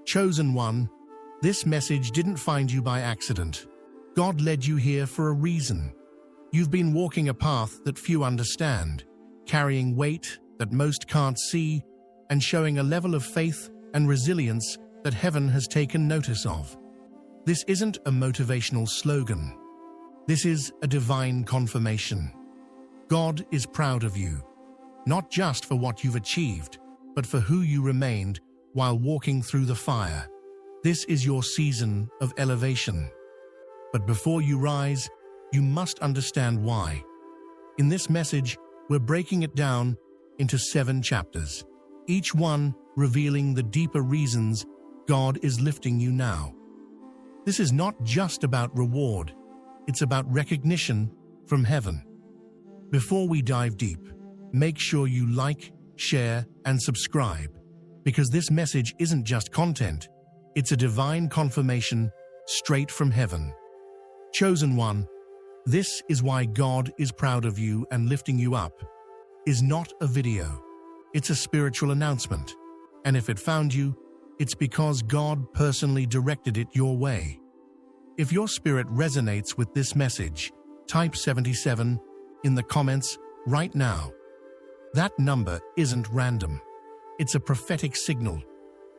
Chosen one, this message didn't find you by accident. God led you here for a reason. You've been walking a path that few understand, carrying weight that most can't see, and showing a level of faith and resilience that heaven has taken notice of. This isn't a motivational slogan. This is a divine confirmation. God is proud of you, not just for what you've achieved, but for who you remained while walking through the fire. This is your season of elevation. But before you rise, you must understand why. In this message, we're breaking it down into 7 chapters, each one revealing the deeper reasons God is lifting you now. This is not just about reward, it's about recognition from heaven. Before we dive deep, make sure you like, share, and subscribe, because this message isn't just content, it's a divine confirmation straight from heaven. Chosen one, this is why God is proud of you and lifting you up, is not a video. It's a spiritual announcement. And if it found you, it's because God personally directed it your way. If your spirit resonates with this message, type 77 in the comments right now. That number isn't random. It's a prophetic signal,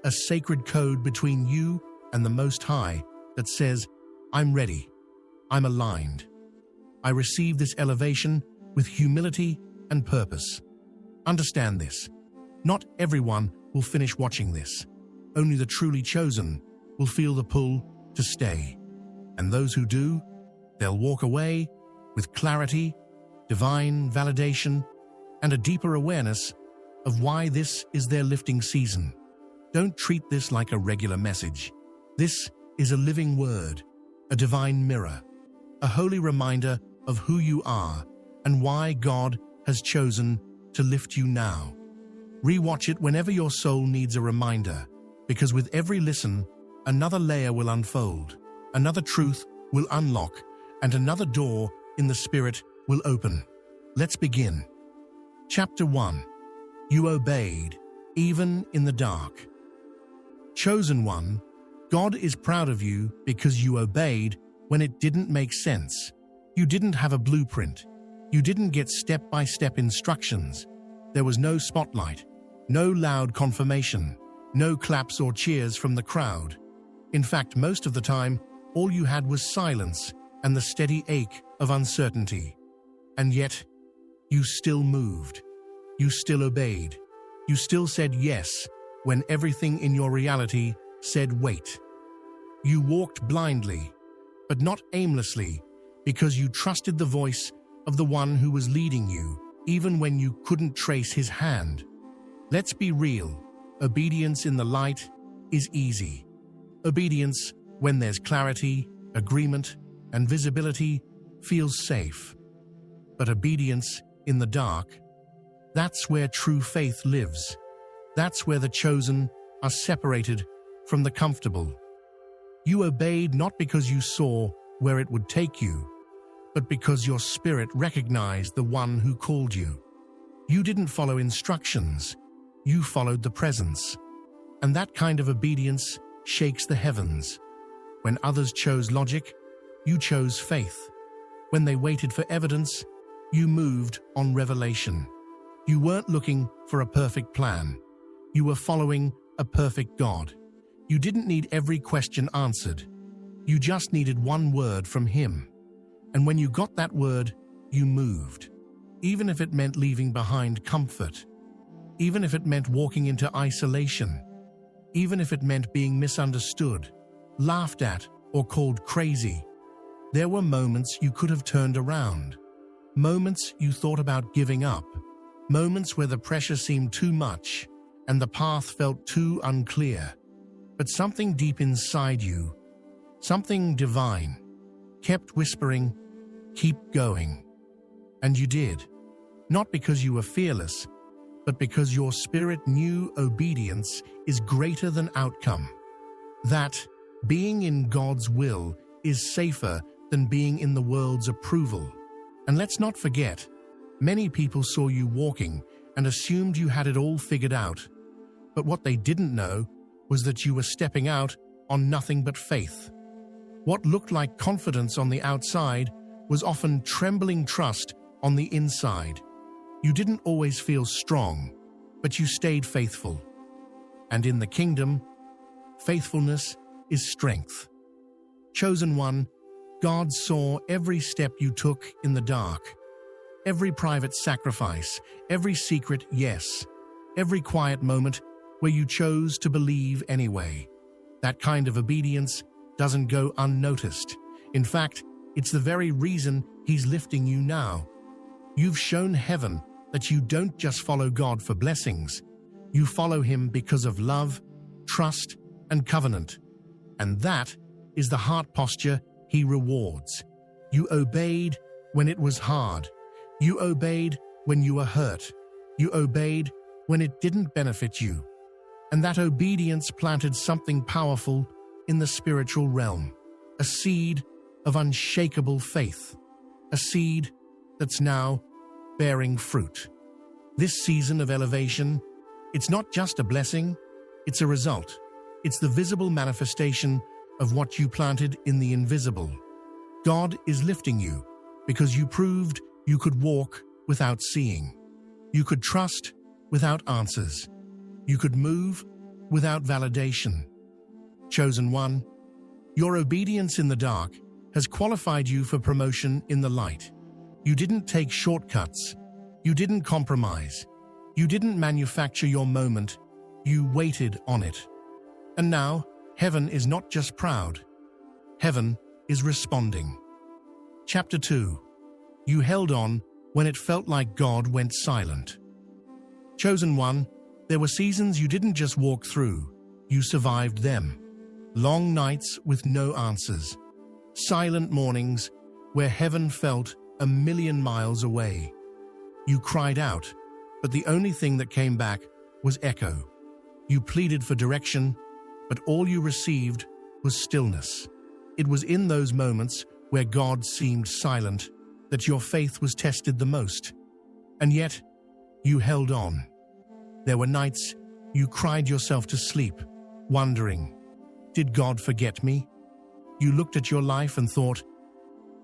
a sacred code between you and the Most High that says, I'm ready. I'm aligned. I receive this elevation with humility and purpose. Understand this. Not everyone will finish watching this. Only the truly chosen will feel the pull to stay. And those who do, they'll walk away with clarity, divine validation, and a deeper awareness of why this is their lifting season. Don't treat this like a regular message. This is a living word, a divine mirror, a holy reminder of who you are and why God has chosen to lift you now. Rewatch it whenever your soul needs a reminder, because with every listen, another layer will unfold, another truth will unlock, and another door in the spirit will open. Let's begin. Chapter 1. You obeyed, even in the dark. Chosen one, God is proud of you because you obeyed when it didn't make sense. You didn't have a blueprint. You didn't get step-by-step instructions. There was no spotlight, no loud confirmation, no claps or cheers from the crowd. In fact, most of the time, all you had was silence and the steady ache of uncertainty. And yet, you still moved. You still obeyed. You still said yes when everything in your reality said wait. You walked blindly, but not aimlessly, because you trusted the voice of the one who was leading you, even when you couldn't trace his hand. Let's be real. Obedience in the light is easy. Obedience, when there's clarity, agreement, and visibility, feels safe. But obedience in the dark, that's where true faith lives. That's where the chosen are separated from the comfortable. You obeyed not because you saw where it would take you, but because your spirit recognized the one who called you. You didn't follow instructions, you followed the presence. And that kind of obedience shakes the heavens. When others chose logic, you chose faith. When they waited for evidence, you moved on revelation. You weren't looking for a perfect plan. You were following a perfect God. You didn't need every question answered. You just needed one word from Him. And when you got that word, you moved. Even if it meant leaving behind comfort. Even if it meant walking into isolation. Even if it meant being misunderstood, laughed at, or called crazy. There were moments you could have turned around. Moments you thought about giving up. Moments where the pressure seemed too much and the path felt too unclear. But something deep inside you, something divine, kept whispering, keep going. And you did. Not because you were fearless, but because your spirit knew obedience is greater than outcome. That being in God's will is safer than being in the world's approval. And let's not forget, many people saw you walking and assumed you had it all figured out. But what they didn't know was that you were stepping out on nothing but faith. What looked like confidence on the outside was often trembling trust on the inside. You didn't always feel strong, but you stayed faithful. And in the kingdom, faithfulness is strength. Chosen one, God saw every step you took in the dark, every private sacrifice, every secret yes, every quiet moment where you chose to believe anyway. That kind of obedience doesn't go unnoticed. In fact, it's the very reason He's lifting you now. You've shown heaven that you don't just follow God for blessings. You follow Him because of love, trust, and covenant. And that is the heart posture He rewards. You obeyed when it was hard. You obeyed when you were hurt. You obeyed when it didn't benefit you. And that obedience planted something powerful in the spiritual realm, a seed of unshakable faith, a seed that's now bearing fruit. This season of elevation, it's not just a blessing, it's a result. It's the visible manifestation of what you planted in the invisible. God is lifting you because you proved you could walk without seeing. You could trust without answers. You could move without validation. Chosen one, your obedience in the dark has qualified you for promotion in the light. You didn't take shortcuts. You didn't compromise. You didn't manufacture your moment. You waited on it. And now, heaven is not just proud. Heaven is responding. Chapter 2. You held on when it felt like God went silent. Chosen one, there were seasons you didn't just walk through, you survived them. Long nights with no answers. Silent mornings where heaven felt 1,000,000 miles away. You cried out, but the only thing that came back was echo. You pleaded for direction, but all you received was stillness. It was in those moments where God seemed silent that your faith was tested the most. And yet, you held on. There were nights you cried yourself to sleep, wondering, did God forget me? You looked at your life and thought,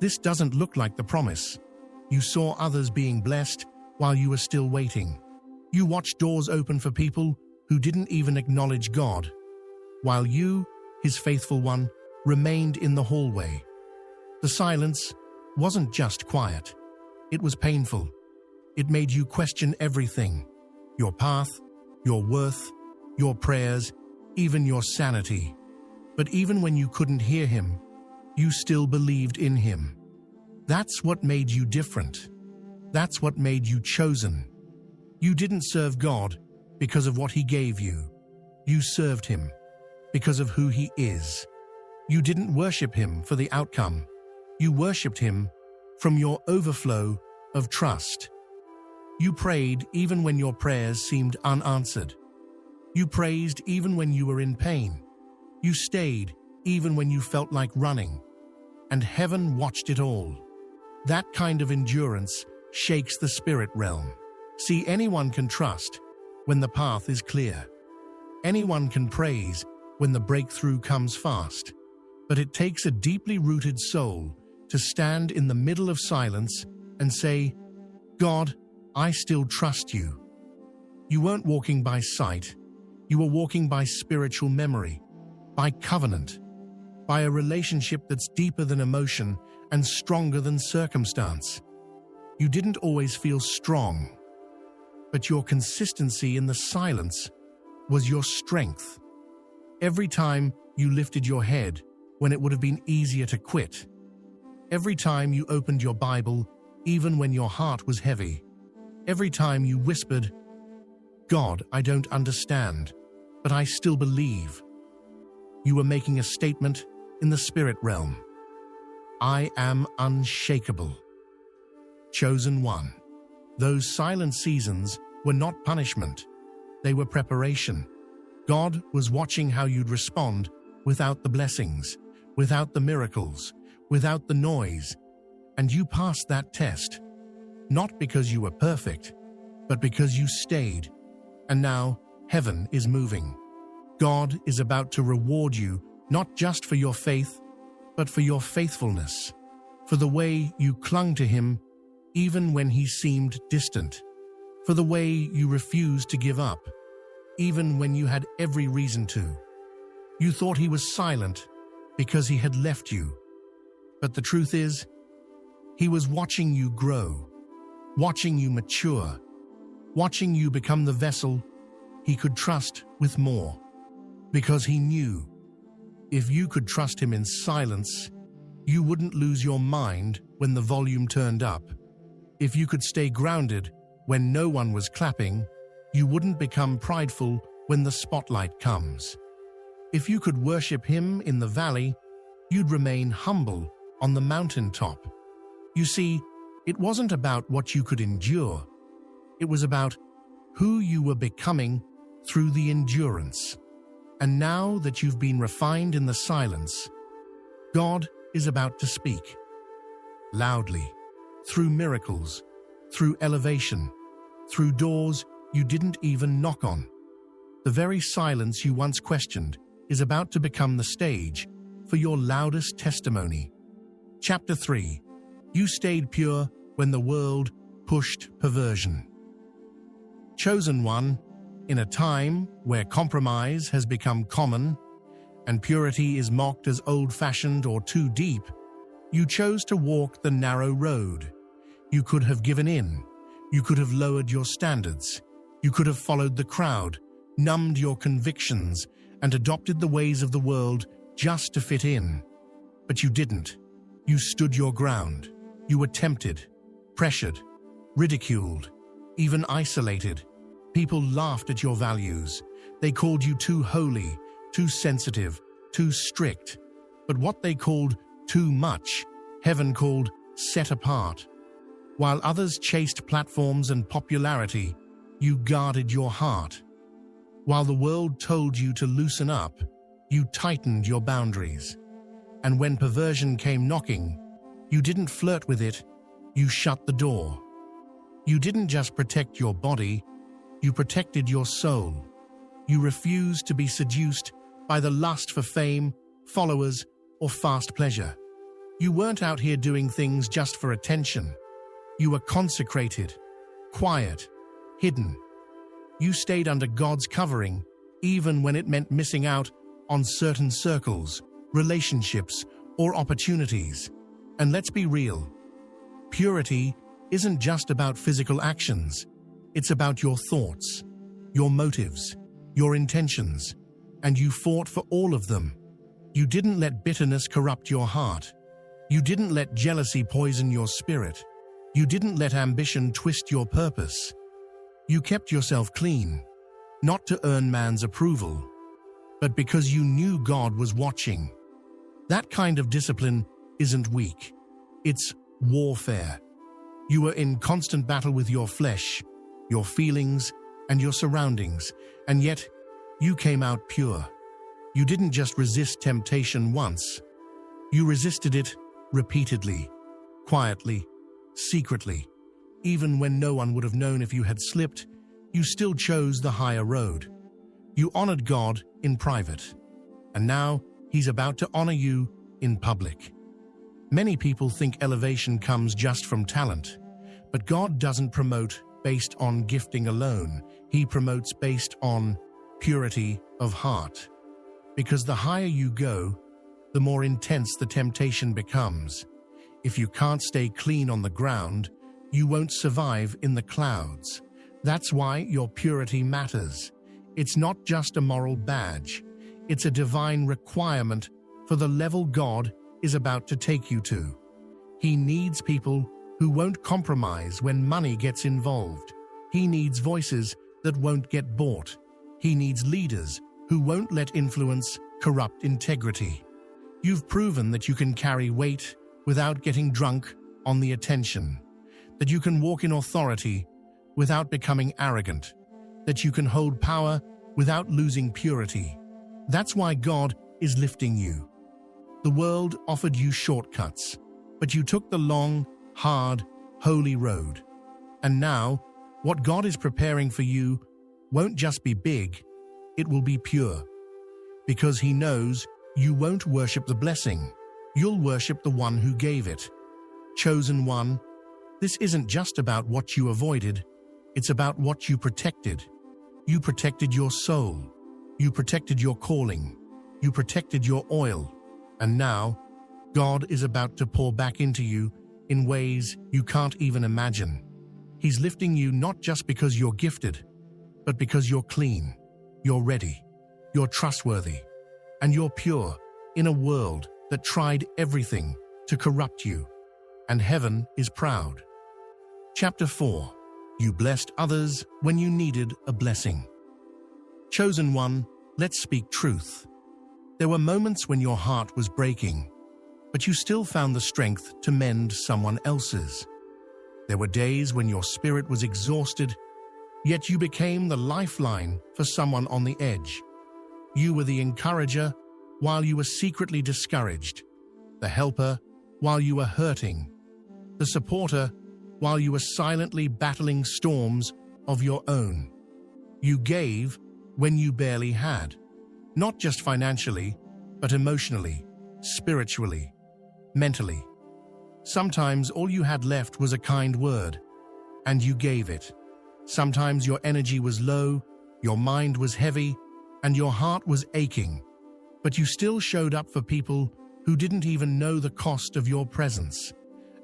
this doesn't look like the promise. You saw others being blessed while you were still waiting. You watched doors open for people who didn't even acknowledge God, while you, His faithful one, remained in the hallway. The silence wasn't just quiet. It was painful. It made you question everything: your path, your worth, your prayers, even your sanity. But even when you couldn't hear Him, you still believed in Him. That's what made you different. That's what made you chosen. You didn't serve God because of what He gave you. You served Him because of who He is. You didn't worship Him for the outcome. You worshipped Him from your overflow of trust. You prayed even when your prayers seemed unanswered. You praised even when you were in pain. You stayed even when you felt like running. And heaven watched it all. That kind of endurance shakes the spirit realm. See, anyone can trust when the path is clear. Anyone can praise when the breakthrough comes fast. But it takes a deeply rooted soul to stand in the middle of silence and say, God, I still trust you. You weren't walking by sight. You were walking by spiritual memory, by covenant, by a relationship that's deeper than emotion and stronger than circumstance. You didn't always feel strong, but your consistency in the silence was your strength. Every time you lifted your head when it would have been easier to quit. Every time you opened your Bible, even when your heart was heavy. Every time you whispered, God, I don't understand, but I still believe. You were making a statement in the spirit realm. I am unshakable. Chosen one. Those silent seasons were not punishment. They were preparation. God was watching how you'd respond without the blessings, without the miracles, without the noise. And you passed that test. Not because you were perfect, but because you stayed. And now heaven is moving. God is about to reward you not just for your faith, but for your faithfulness, for the way you clung to Him even when He seemed distant, for the way you refused to give up, even when you had every reason to. You thought He was silent because He had left you, but the truth is, He was watching you grow, watching you mature, watching you become the vessel He could trust with more, because He knew if you could trust Him in silence, you wouldn't lose your mind when the volume turned up. If you could stay grounded when no one was clapping, you wouldn't become prideful when the spotlight comes. If you could worship Him in the valley, you'd remain humble on the mountaintop. You see, it wasn't about what you could endure. It was about who you were becoming through the endurance. And now that you've been refined in the silence, God is about to speak. Loudly, through miracles, through elevation, through doors you didn't even knock on. The very silence you once questioned is about to become the stage for your loudest testimony. Chapter 3. You stayed pure when the world pushed perversion. Chosen one, in a time where compromise has become common and purity is mocked as old-fashioned or too deep, you chose to walk the narrow road. You could have given in. You could have lowered your standards. You could have followed the crowd, numbed your convictions, and adopted the ways of the world just to fit in. But you didn't. You stood your ground. You were tempted, pressured, ridiculed, even isolated. People laughed at your values. They called you too holy, too sensitive, too strict. But what they called too much, heaven called set apart. While others chased platforms and popularity, you guarded your heart. While the world told you to loosen up, you tightened your boundaries. And when perversion came knocking, you didn't flirt with it, you shut the door. You didn't just protect your body, you protected your soul. You refused to be seduced by the lust for fame, followers, or fast pleasure. You weren't out here doing things just for attention. You were consecrated, quiet, hidden. You stayed under God's covering, even when it meant missing out on certain circles, relationships, or opportunities. And let's be real, purity isn't just about physical actions. It's about your thoughts, your motives, your intentions, and you fought for all of them. You didn't let bitterness corrupt your heart. You didn't let jealousy poison your spirit. You didn't let ambition twist your purpose. You kept yourself clean, not to earn man's approval, but because you knew God was watching. That kind of discipline isn't weak. It's warfare. You were in constant battle with your flesh, your feelings, and your surroundings, and yet you came out pure. You didn't just resist temptation once. You resisted it repeatedly, quietly, secretly. Even when no one would have known if you had slipped, you still chose the higher road. You honored God in private, and now He's about to honor you in public. Many people think elevation comes just from talent, but God doesn't promote based on gifting alone. He promotes based on purity of heart. Because the higher you go, the more intense the temptation becomes. If you can't stay clean on the ground, you won't survive in the clouds. That's why your purity matters. It's not just a moral badge. It's a divine requirement for the level God is about to take you to. He needs people who won't compromise when money gets involved. He needs voices that won't get bought. He needs leaders who won't let influence corrupt integrity. You've proven that you can carry weight without getting drunk on the attention, that you can walk in authority without becoming arrogant, that you can hold power without losing purity. That's why God is lifting you. The world offered you shortcuts, but you took the long, hard, holy road. And now, what God is preparing for you won't just be big, it will be pure. because he knows you won't worship the blessing. You'll worship the one who gave it. Chosen one, this isn't just about what you avoided, it's about what you protected. You protected your soul. You protected your calling. You protected your oil. And now, God is about to pour back into you in ways you can't even imagine. He's lifting you not just because you're gifted, but because you're clean, you're ready, you're trustworthy, and you're pure in a world that tried everything to corrupt you. And heaven is proud. Chapter 4. You blessed others when you needed a blessing. Chosen one, let's speak truth. There were moments when your heart was breaking, but you still found the strength to mend someone else's. There were days when your spirit was exhausted, yet you became the lifeline for someone on the edge. You were the encourager while you were secretly discouraged, the helper while you were hurting, the supporter while you were silently battling storms of your own. You gave when you barely had, not just financially, but emotionally, spiritually, mentally. Sometimes all you had left was a kind word, and you gave it. Sometimes your energy was low, your mind was heavy, and your heart was aching, but you still showed up for people who didn't even know the cost of your presence.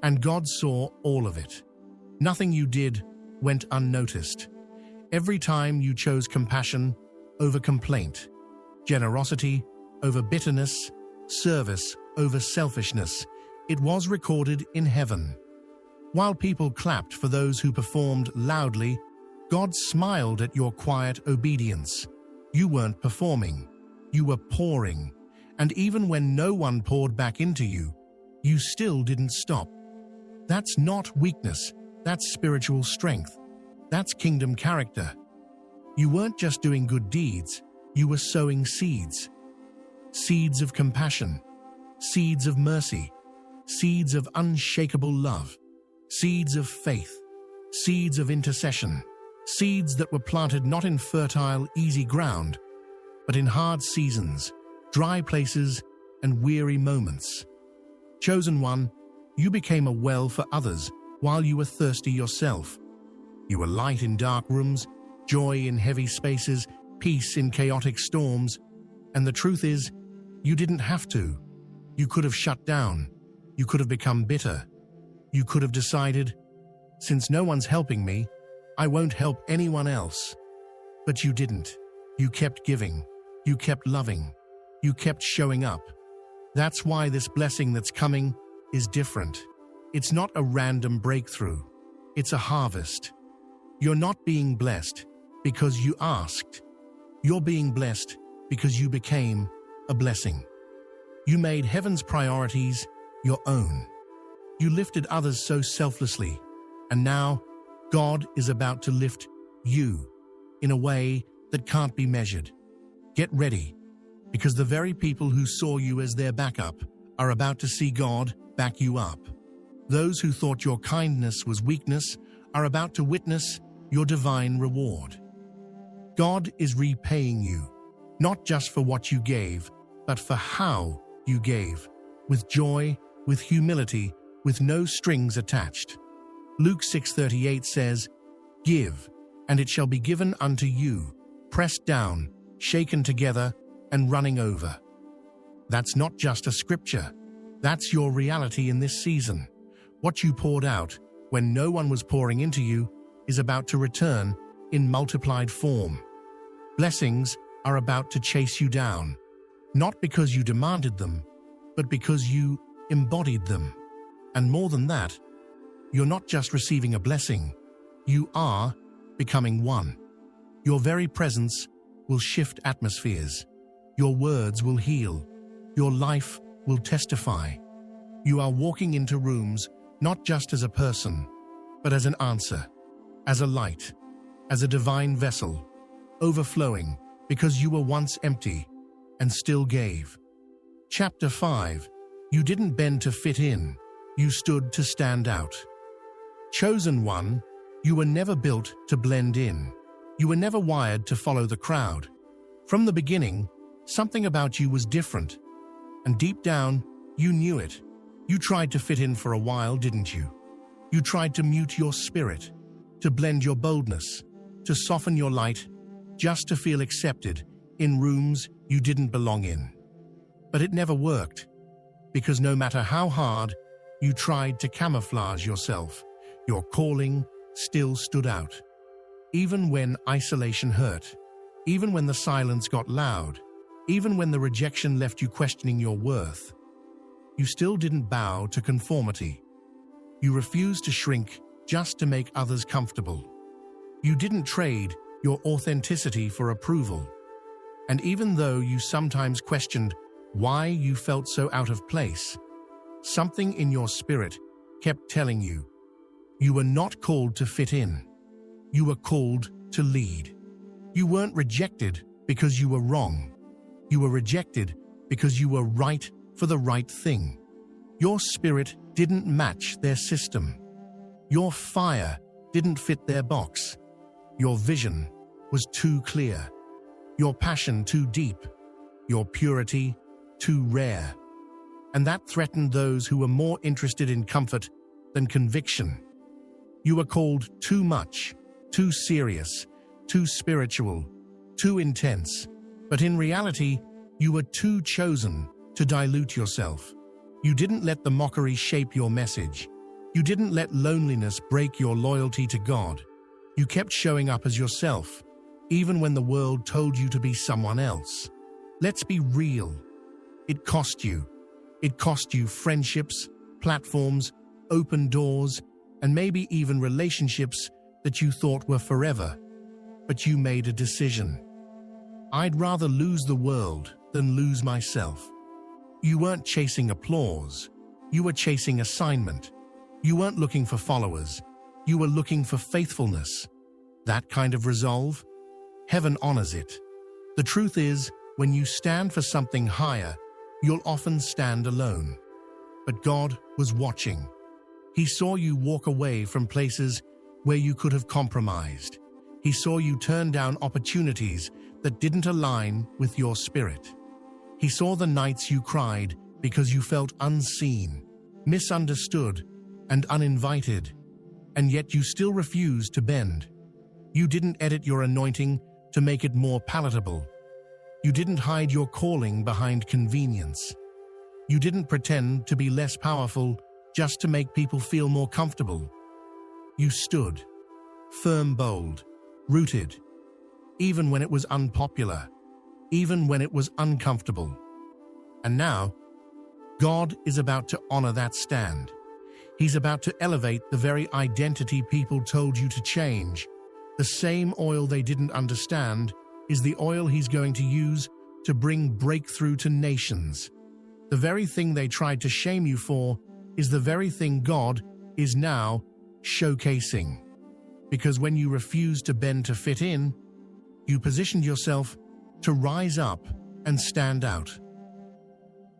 And God saw all of it. Nothing you did went unnoticed. Every time you chose compassion over complaint, generosity over bitterness, service over selfishness, it was recorded in heaven. While people clapped for those who performed loudly, God smiled at your quiet obedience. You weren't performing, you were pouring. And even when no one poured back into you, you still didn't stop. That's not weakness, that's spiritual strength. That's kingdom character. You weren't just doing good deeds, you were sowing seeds. Seeds of compassion, seeds of mercy, seeds of unshakable love, seeds of faith, seeds of intercession, seeds that were planted not in fertile, easy ground, but in hard seasons, dry places, and weary moments. Chosen one, you became a well for others while you were thirsty yourself. You were light in dark rooms, joy in heavy spaces, peace in chaotic storms. And the truth is, you didn't have to. You could have shut down. You could have become bitter. You could have decided, since no one's helping me, I won't help anyone else. But you didn't. You kept giving. You kept loving. You kept showing up. That's why this blessing that's coming is different. It's not a random breakthrough. It's a harvest. You're not being blessed because you asked. You're being blessed because you became a blessing. You made heaven's priorities your own. You lifted others so selflessly, and now God is about to lift you in a way that can't be measured. Get ready, because the very people who saw you as their backup are about to see God back you up. Those who thought your kindness was weakness are about to witness your divine reward. God is repaying you, not just for what you gave, but for how you gave, with joy, with humility, with no strings attached. Luke 6:38 says, "Give, and it shall be given unto you, pressed down, shaken together, and running over." That's not just a scripture. That's your reality in this season. What you poured out when no one was pouring into you is about to return in multiplied form. Blessings are about to chase you down, not because you demanded them, but because you embodied them. And more than that, you're not just receiving a blessing, you are becoming one. Your very presence will shift atmospheres. Your words will heal. Your life will testify. You are walking into rooms not just as a person, but as an answer, as a light, as a divine vessel, overflowing because you were once empty and still gave. Chapter 5. You didn't bend to fit in, you stood to stand out. Chosen one, you were never built to blend in. You were never wired to follow the crowd. From the beginning, Something about you was different, and deep down, you knew it. You tried to fit in for a while, didn't you? You tried to mute your spirit, to blend your boldness, to soften your light, just to feel accepted in rooms you didn't belong in. But it never worked, because no matter how hard you tried to camouflage yourself, your calling still stood out. Even when isolation hurt, even when the silence got loud, even when the rejection left you questioning your worth, you still didn't bow to conformity. You refused to shrink just to make others comfortable. You didn't trade your authenticity for approval. And even though you sometimes questioned why you felt so out of place, something in your spirit kept telling you, you were not called to fit in. You were called to lead. You weren't rejected because you were wrong. You were rejected because you were right for the right thing. Your spirit didn't match their system. Your fire didn't fit their box. Your vision was too clear. Your passion too deep. Your purity too rare. And that threatened those who were more interested in comfort than conviction. You were called too much, too serious, too spiritual, too intense. But in reality, you were too chosen to dilute yourself. You didn't let the mockery shape your message. You didn't let loneliness break your loyalty to God. You kept showing up as yourself, even when the world told you to be someone else. Let's be real. It cost you. It cost you friendships, platforms, open doors, and maybe even relationships that you thought were forever. But you made a decision. I'd rather lose the world than lose myself. You weren't chasing applause. You were chasing assignment. You weren't looking for followers. You were looking for faithfulness. That kind of resolve, heaven honors it. The truth is, when you stand for something higher, you'll often stand alone. But God was watching. He saw you walk away from places where you could have compromised. He saw you turn down opportunities that didn't align with your spirit. He saw the nights you cried because you felt unseen, misunderstood, and uninvited, and yet you still refused to bend. You didn't edit your anointing to make it more palatable. You didn't hide your calling behind convenience. You didn't pretend to be less powerful just to make people feel more comfortable. You stood, firm, bold, rooted, even when it was unpopular, even when it was uncomfortable. And now, God is about to honor that stand. He's about to elevate the very identity people told you to change. The same oil they didn't understand is the oil He's going to use to bring breakthrough to nations. The very thing they tried to shame you for is the very thing God is now showcasing. Because when you refused to bend to fit in, you positioned yourself to rise up and stand out.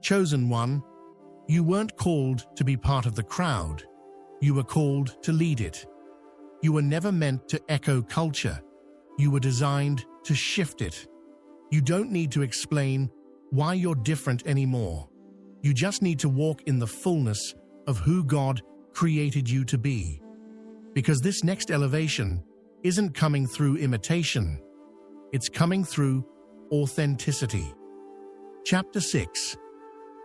Chosen one, you weren't called to be part of the crowd. You were called to lead it. You were never meant to echo culture. You were designed to shift it. You don't need to explain why you're different anymore. You just need to walk in the fullness of who God created you to be. Because this next elevation isn't coming through imitation. It's coming through authenticity. Chapter 6.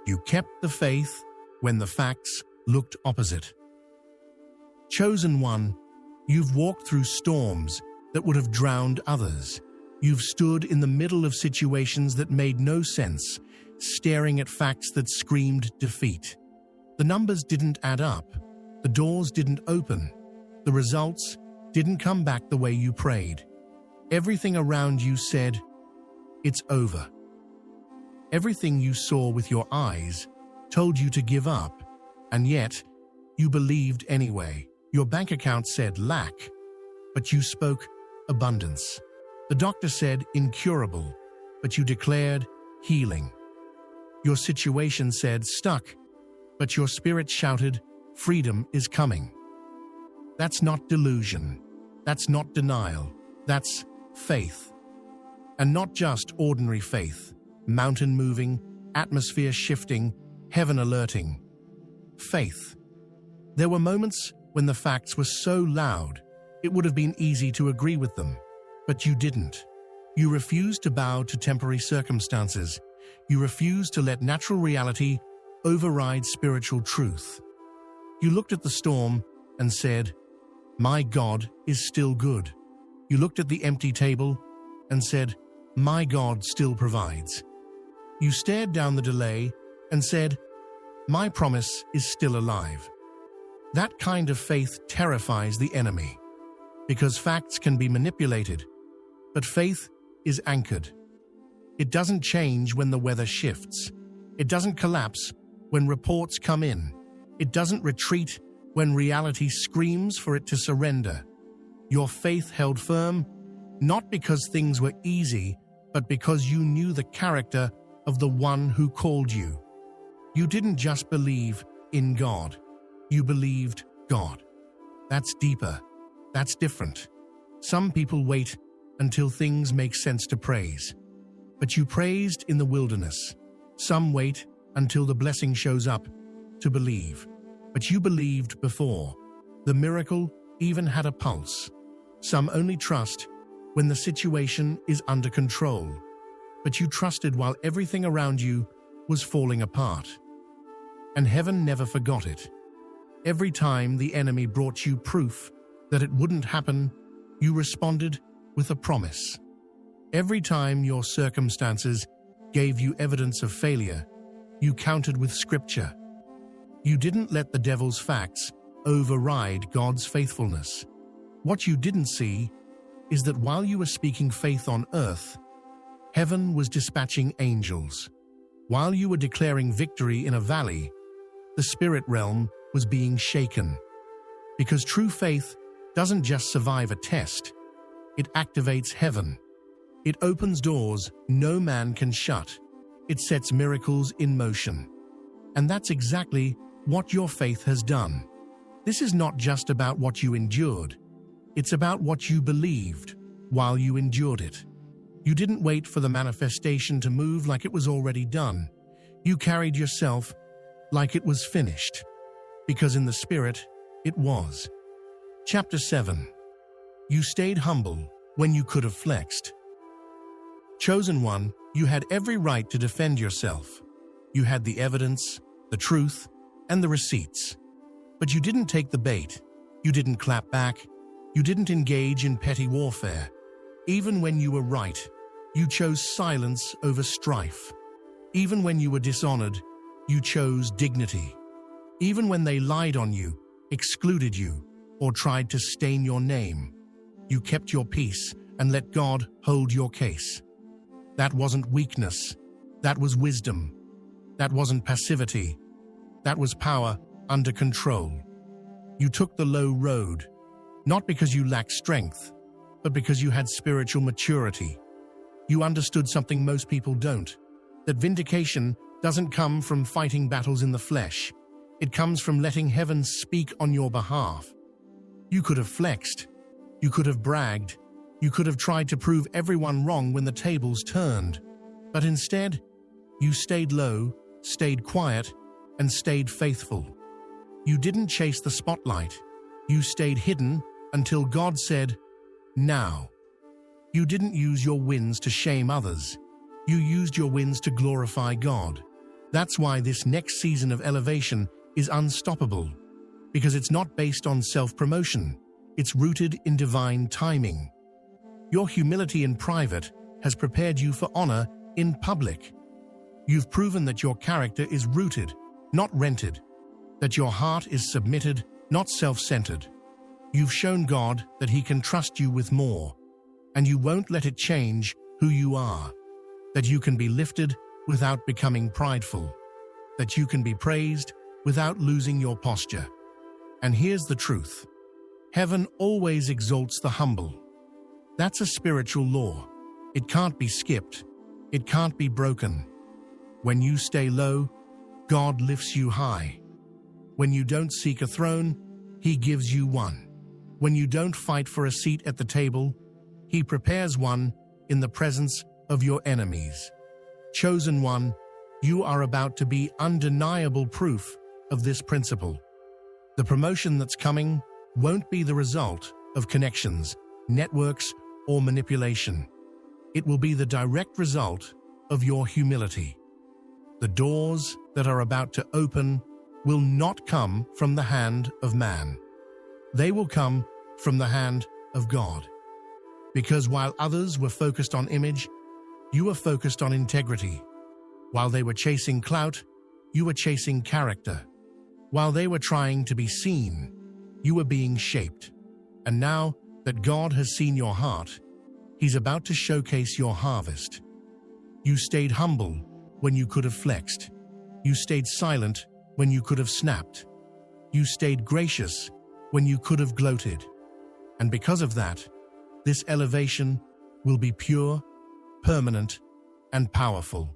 You kept the faith when the facts looked opposite. Chosen one, you've walked through storms that would have drowned others. You've stood in the middle of situations that made no sense, staring at facts that screamed defeat. The numbers didn't add up. The doors didn't open. The results didn't come back the way you prayed. Everything around you said, "It's over." Everything you saw with your eyes told you to give up, and yet you believed anyway. Your bank account said lack, but you spoke abundance. The doctor said incurable, but you declared healing. Your situation said stuck, but your spirit shouted, freedom is coming. That's not delusion. That's not denial. That's faith. And not just ordinary faith. mountain moving, atmosphere shifting, heaven alerting. Faith. There were moments when the facts were so loud, it would have been easy to agree with them. But you didn't. You refused to bow to temporary circumstances. You refused to let natural reality override spiritual truth. You looked at the storm and said, "My God is still good." You looked at the empty table and said, "My God still provides." You stared down the delay and said, "My promise is still alive." That kind of faith terrifies the enemy, because facts can be manipulated, but faith is anchored. It doesn't change when the weather shifts. It doesn't collapse when reports come in. It doesn't retreat when reality screams for it to surrender. Your faith held firm, not because things were easy, but because you knew the character of the one who called you. You didn't just believe in God. You believed God. That's deeper. That's different. Some people wait until things make sense to praise. But you praised in the wilderness. Some wait until the blessing shows up to believe. But you believed before. The miracle even had a pulse. Some only trust when the situation is under control. But you trusted while everything around you was falling apart. And heaven never forgot it. Every time the enemy brought you proof that it wouldn't happen, you responded with a promise. Every time your circumstances gave you evidence of failure, you countered with scripture. You didn't let the devil's facts override God's faithfulness. What you didn't see is that while you were speaking faith on earth, heaven was dispatching angels. While you were declaring victory in a valley, the spirit realm was being shaken. Because true faith doesn't just survive a test, it activates heaven. It opens doors no man can shut. It sets miracles in motion. And that's exactly what your faith has done. This is not just about what you endured. It's about what you believed while you endured it. You didn't wait for the manifestation to move like it was already done. You carried yourself like it was finished, because in the spirit, it was. Chapter 7. You stayed humble when you could have flexed. Chosen one, you had every right to defend yourself. You had the evidence, the truth, and the receipts. But you didn't take the bait. You didn't clap back. You didn't engage in petty warfare. Even when you were right, you chose silence over strife. Even when you were dishonored, you chose dignity. Even when they lied on you, excluded you, or tried to stain your name, you kept your peace and let God hold your case. That wasn't weakness. That was wisdom. That wasn't passivity. That was power under control. You took the low road, not because you lacked strength, but because you had spiritual maturity. You understood something most people don't, that vindication doesn't come from fighting battles in the flesh. It comes from letting heaven speak on your behalf. You could have flexed. You could have bragged. You could have tried to prove everyone wrong when the tables turned. But instead, you stayed low, stayed quiet, and stayed faithful. You didn't chase the spotlight. You stayed hidden until God said, "Now." You didn't use your wins to shame others. You used your wins to glorify God. That's why this next season of elevation is unstoppable, because it's not based on self-promotion. It's rooted in divine timing. Your humility in private has prepared you for honor in public. You've proven that your character is rooted, not rented, that your heart is submitted, not self-centered. You've shown God that He can trust you with more, and you won't let it change who you are, that you can be lifted without becoming prideful, that you can be praised without losing your posture. And here's the truth. Heaven always exalts the humble. That's a spiritual law. It can't be skipped. It can't be broken. When you stay low, God lifts you high. When you don't seek a throne, He gives you one. When you don't fight for a seat at the table, He prepares one in the presence of your enemies. Chosen one, you are about to be undeniable proof of this principle. The promotion that's coming won't be the result of connections, networks, or manipulation. It will be the direct result of your humility. The doors that are about to open will not come from the hand of man. They will come from the hand of God. Because while others were focused on image, you were focused on integrity. While they were chasing clout, you were chasing character. While they were trying to be seen, you were being shaped. And now that God has seen your heart, He's about to showcase your harvest. You stayed humble when you could have flexed. You stayed silent when you could have snapped. You stayed gracious when you could have gloated. And because of that, this elevation will be pure, permanent, and powerful.